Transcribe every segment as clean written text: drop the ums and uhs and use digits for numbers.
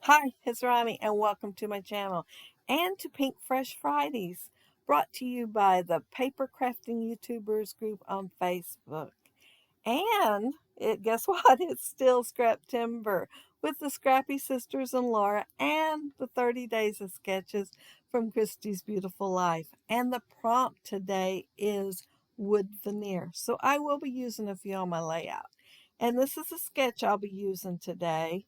Hi, it's Ronnie, and welcome to my channel and to Pinkfresh Fridays, brought to you by the Paper Crafting YouTubers group on Facebook. And guess what? It's still Scraptember with the Scrappy sisters and Laura and the 30 days of sketches from Christy's Beautiful Life. And the prompt today is wood veneer. So I will be using a few on my layout. And this is a sketch I'll be using today.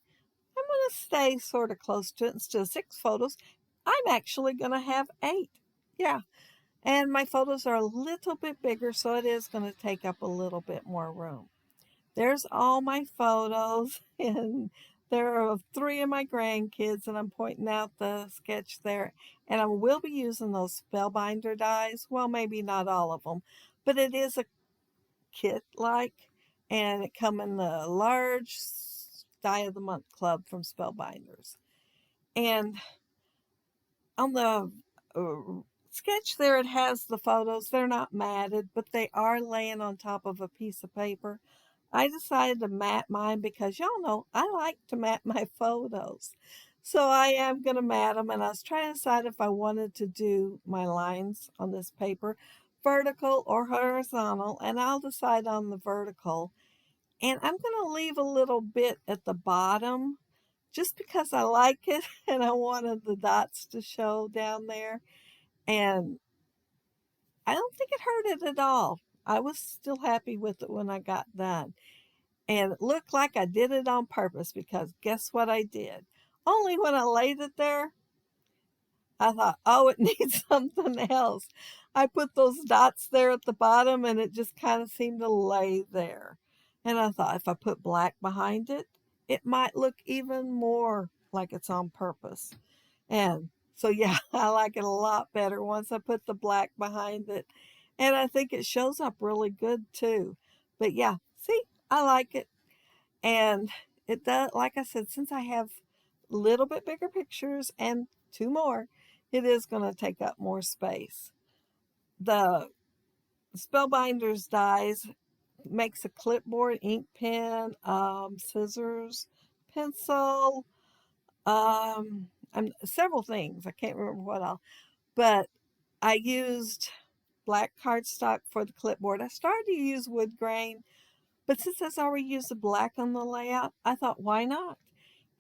I'm going to stay sort of close to it instead of 6 photos. I'm actually going to have 8. Yeah. And my photos are a little bit bigger, so it is going to take up a little bit more room. There's all my photos, and there are 3 of my grandkids, and I'm pointing out the sketch there. And I will be using those spellbinder dies. Well, maybe not all of them, but it is a kit like, and it come in the large die of the month club from Spellbinders. And on the sketch there, it has the photos. They're not matted, but they are laying on top of a piece of paper. I decided to mat mine because y'all know I like to mat my photos. So I am going to mat them, and I was trying to decide if I wanted to do my lines on this paper vertical or horizontal, and I'll decide on the vertical. And I'm going to leave a little bit at the bottom just because I like it and I wanted the dots to show down there. And I don't think it hurt it at all. I was still happy with it when I got done. And it looked like I did it on purpose because guess what I did? Only when I laid it there, I thought, oh, it needs something else. I put those dots there at the bottom and it just kind of seemed to lay there. And I thought if I put black behind it, it might look even more like it's on purpose. And so, yeah, I like it a lot better once I put the black behind it. And I think it shows up really good too. But yeah, see, I like it. And it does, like I said, since I have a little bit bigger pictures and 2 more, it is going to take up more space. The Spellbinders dies makes a clipboard, ink pen, scissors, pencil, several things. I can't remember what all, but I used black cardstock for the clipboard. I started to use wood grain, but since I already used the black on the layout, I thought, why not?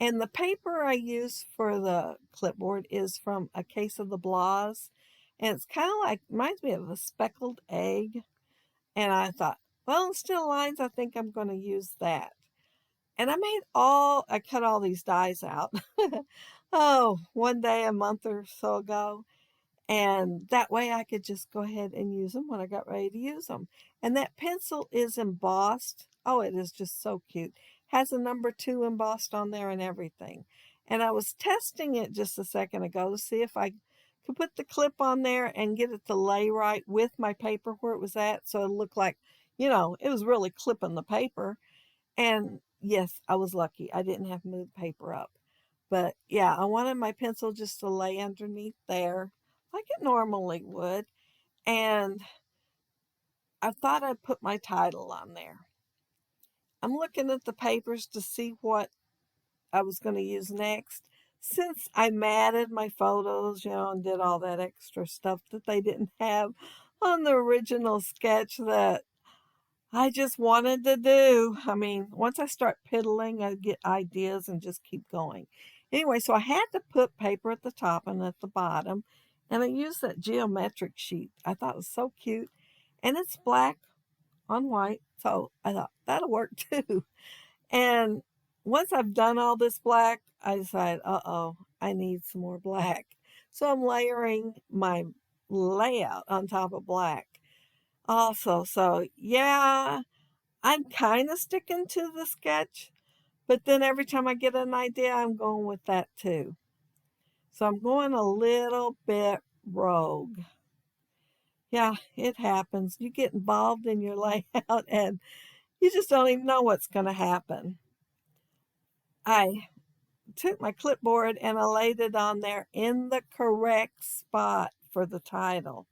And the paper I use for the clipboard is from a case of the Blahs. And it's kind of like, reminds me of a speckled egg. And I thought, well, still lines, I think I'm going to use that. And I cut all these dies out. Oh, one day, a month or so ago. And that way I could just go ahead and use them when I got ready to use them. And that pencil is embossed. Oh, it is just so cute. Has a number 2 embossed on there and everything. And I was testing it just a second ago to see if I could put the clip on there and get it to lay right with my paper where it was at. So it looked like, it was really clipping the paper. And yes, I was lucky. I didn't have to move the paper up. But yeah, I wanted my pencil just to lay underneath there like it normally would. And I thought I'd put my title on there. I'm looking at the papers to see what I was going to use next. Since I matted my photos, and did all that extra stuff that they didn't have on the original sketch that I just wanted to do. I mean, once I start piddling, I get ideas and just keep going. Anyway, so I had to put paper at the top and at the bottom, and I used that geometric sheet. I thought it was so cute, and it's black on white, so I thought that'll work too. And once I've done all this black, I decided, uh-oh, I need some more black. So I'm layering my layout on top of black also. So yeah, I'm kind of sticking to the sketch, but then every time I get an idea, I'm going with that too. So I'm going a little bit rogue. Yeah, it happens. You get involved in your layout and you just don't even know what's going to happen. I took my clipboard and I laid it on there in the correct spot for the title.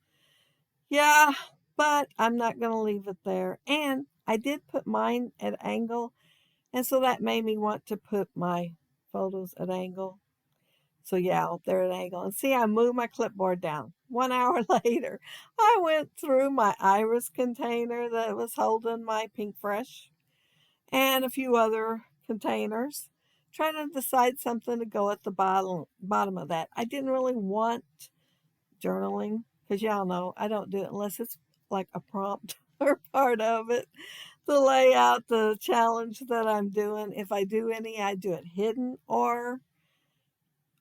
Yeah, but I'm not going to leave it there. And I did put mine at angle, and so that made me want to put my photos at angle. So yeah, they're at angle. And see, I moved my clipboard down. 1 hour later, I went through my iris container that was holding my Pinkfresh and a few other containers, trying to decide something to go at the bottom of that. I didn't really want journaling because y'all know I don't do it unless it's like a prompt or part of it to lay out the challenge that I'm doing. If I do any, I do it hidden or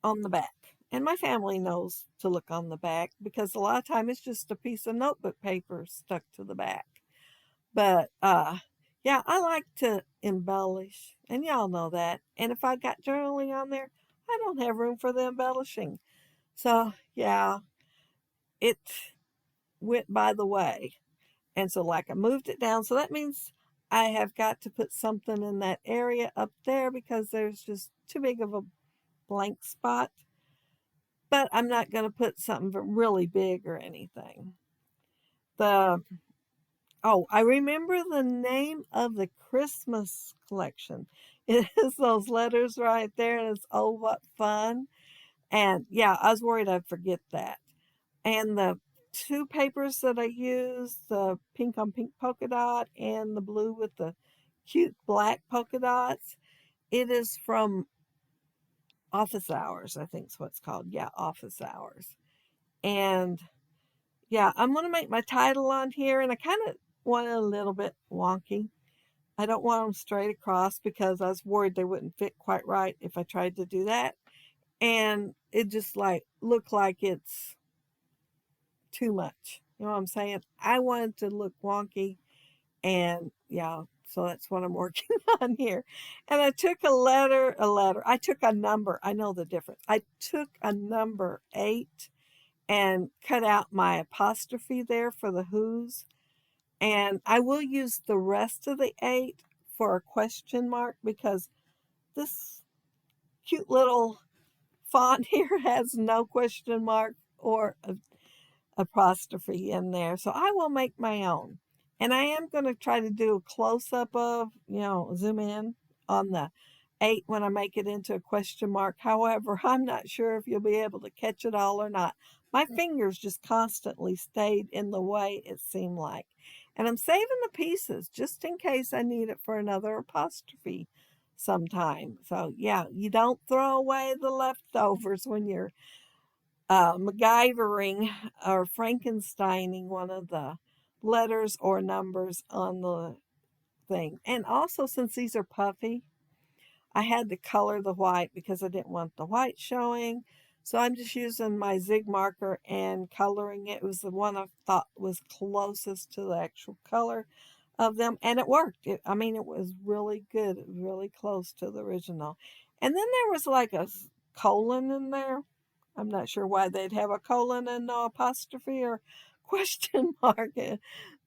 on the back. And my family knows to look on the back because a lot of time it's just a piece of notebook paper stuck to the back. But yeah, I like to embellish, and y'all know that. And if I got journaling on there, I don't have room for the embellishing. So yeah, it went by the way. And so like I moved it down. So that means I have got to put something in that area up there because there's just too big of a blank spot. But I'm not going to put something really big or anything. The Oh, I remember the name of the Christmas collection. It is those letters right there, and it's oh what fun. And yeah, I was worried I'd forget that. And the two papers that I use, the pink on pink polka dot and the blue with the cute black polka dots, it is from Office Hours, I think is what it's called. Yeah, Office Hours. And yeah, I'm going to make my title on here, and I kind of want it a little bit wonky. I don't want them straight across because I was worried they wouldn't fit quite right if I tried to do that. And it just like look like it's too much. You know what I'm saying? I wanted to look wonky, and yeah, so that's what I'm working on here. And I took I took a number. I know the difference. I took a number 8 and cut out my apostrophe there for the who's. And I will use the rest of the 8 for a question mark because this cute little font here has no question mark or apostrophe in there. So I will make my own. And I am going to try to do a close up of, zoom in on the 8 when I make it into a question mark. However, I'm not sure if you'll be able to catch it all or not. My fingers just constantly stayed in the way it seemed like. And I'm saving the pieces just in case I need it for another apostrophe sometime. So, yeah, you don't throw away the leftovers when you're MacGyvering or Frankensteining one of the letters or numbers on the thing. And also, since these are puffy, I had to color the white because I didn't want the white showing. So I'm just using my Zig marker and coloring it. It was the one I thought was closest to the actual color of them. And it worked. It was really good. It was really close to the original. And then there was like a colon in there. I'm not sure why they'd have a colon and no apostrophe or question mark.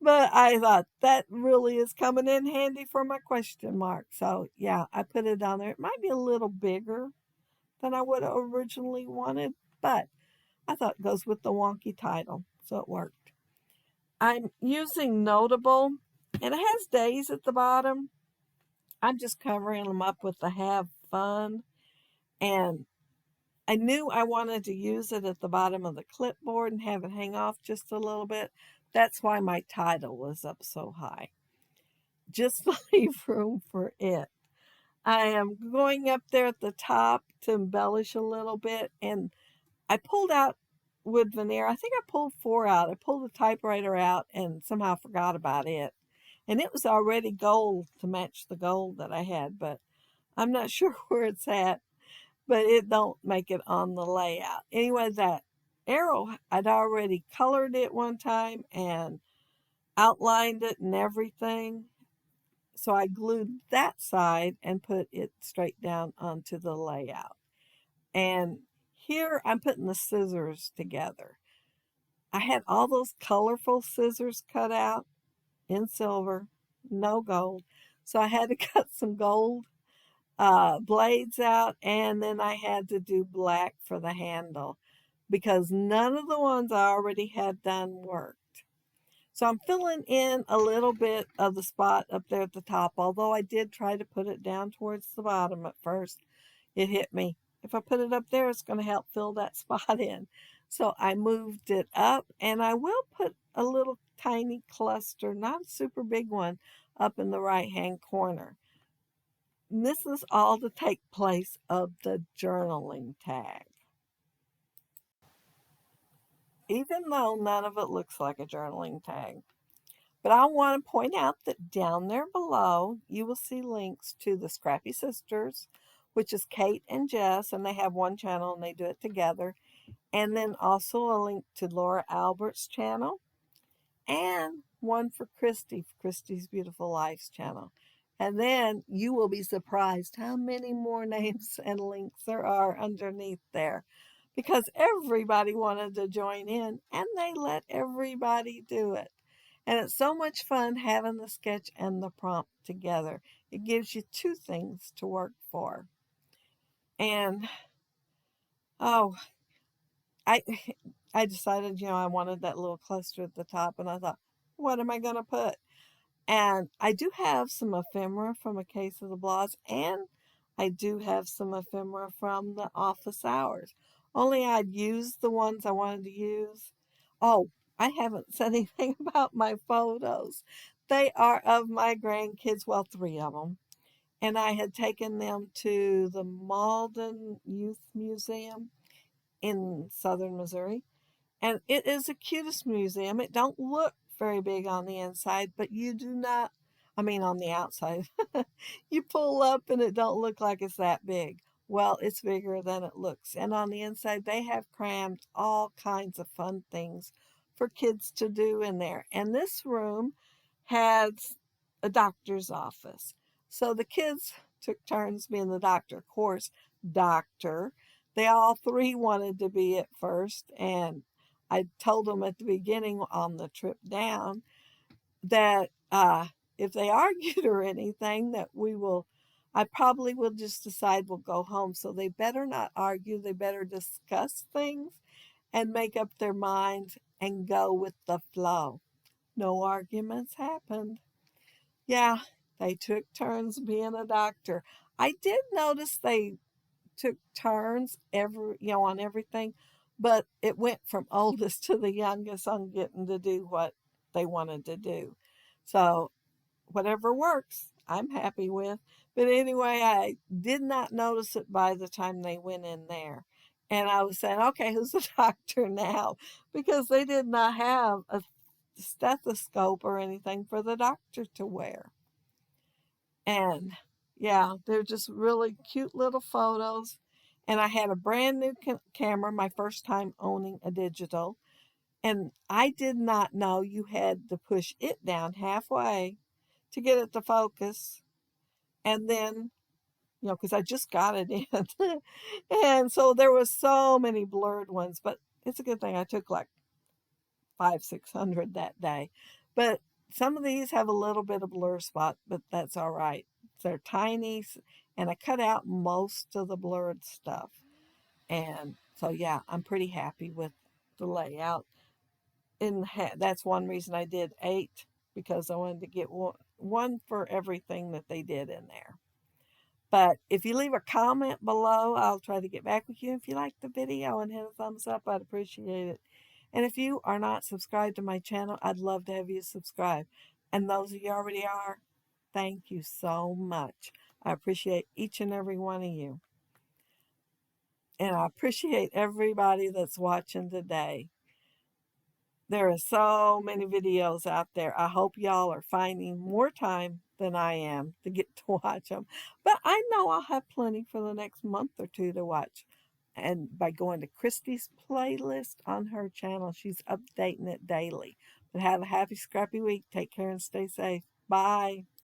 But I thought that really is coming in handy for my question mark. So yeah, I put it on there. It might be a little bigger than I would have originally wanted, but I thought it goes with the wonky title. So it worked. I'm using Notable, and it has days at the bottom. I'm just covering them up with the Have Fun. And I knew I wanted to use it at the bottom of the clipboard and have it hang off just a little bit. That's why my title was up so high. Just to leave room for it. I am going up there at the top to embellish a little bit, and I pulled out wood veneer. I think I pulled 4 out. I pulled the typewriter out and somehow forgot about it. And it was already gold to match the gold that I had, but I'm not sure where it's at, but it don't make it on the layout. Anyway, that arrow, I'd already colored it one time and outlined it and everything. So I glued that side and put it straight down onto the layout. And here I'm putting the scissors together. I had all those colorful scissors cut out in silver, no gold. So I had to cut some gold blades out, and then I had to do black for the handle because none of the ones I already had done worked. So I'm filling in a little bit of the spot up there at the top, although I did try to put it down towards the bottom at first. it hit me. If I put it up there, it's going to help fill that spot in. So I moved it up, and I will put a little tiny cluster, not a super big one, up in the right-hand corner. And this is all to take place of the journaling tag. Even though none of it looks like a journaling tag. But I want to point out that down there below, you will see links to the Scrappy Sisters, which is Kate and Jess, and they have one channel and they do it together. And then also a link to Laura Albert's channel and one for Christy, Christy's Beautiful Lives channel. And then you will be surprised how many more names and links there are underneath there, because everybody wanted to join in and they let everybody do it. And it's so much fun having the sketch and the prompt together. It gives you two things to work for. And oh, I I decided, I wanted that little cluster at the top, and I thought, what am I going to put? And I do have some ephemera from A Case of the Blahs, and I do have some ephemera from the office hours. Only I'd used the ones I wanted to use. Oh, I haven't said anything about my photos. They are of my grandkids, well, three of them. And I had taken them to the Malden Youth Museum in southern Missouri. And it is the cutest museum. It don't look very big on the inside, but you do not, I mean on the outside. You pull up and it don't look like it's that big. Well, it's bigger than it looks. And on the inside, they have crammed all kinds of fun things for kids to do in there. And this room has a doctor's office. So the kids took turns being the doctor. Of course, doctor. They all three wanted to be at first, and I told them at the beginning on the trip down that if they argued or anything, that I probably will just decide we'll go home. So they better not argue. They better discuss things and make up their minds and go with the flow. No arguments happened. Yeah, they took turns being a doctor. I did notice they took turns on everything, but it went from oldest to the youngest on getting to do what they wanted to do. So whatever works, I'm happy with. But anyway, I did not notice it by the time they went in there. And I was saying, okay, who's the doctor now? Because they did not have a stethoscope or anything for the doctor to wear. And yeah, they're just really cute little photos. And I had a brand new camera, my first time owning a digital. And I did not know you had to push it down halfway to get it to focus. And then, because I just got it in. And so there was so many blurred ones, but it's a good thing I took like 600 that day. But some of these have a little bit of blur spot, but that's all right. They're tiny, and I cut out most of the blurred stuff. And so, yeah, I'm pretty happy with the layout. And that's one reason I did 8, because I wanted to get one for everything that they did in there. But if you leave a comment below, I'll try to get back with you. If you like the video and hit a thumbs up, I'd appreciate it. And if you are not subscribed to my channel, I'd love to have you subscribe. And those of you already are, thank you so much. I appreciate each and every one of you. And I appreciate everybody that's watching today. There are so many videos out there. I hope y'all are finding more time than I am to get to watch them. But I know I'll have plenty for the next month or two to watch. And by going to Christy's playlist on her channel, she's updating it daily. But have a happy, scrappy week. Take care and stay safe. Bye.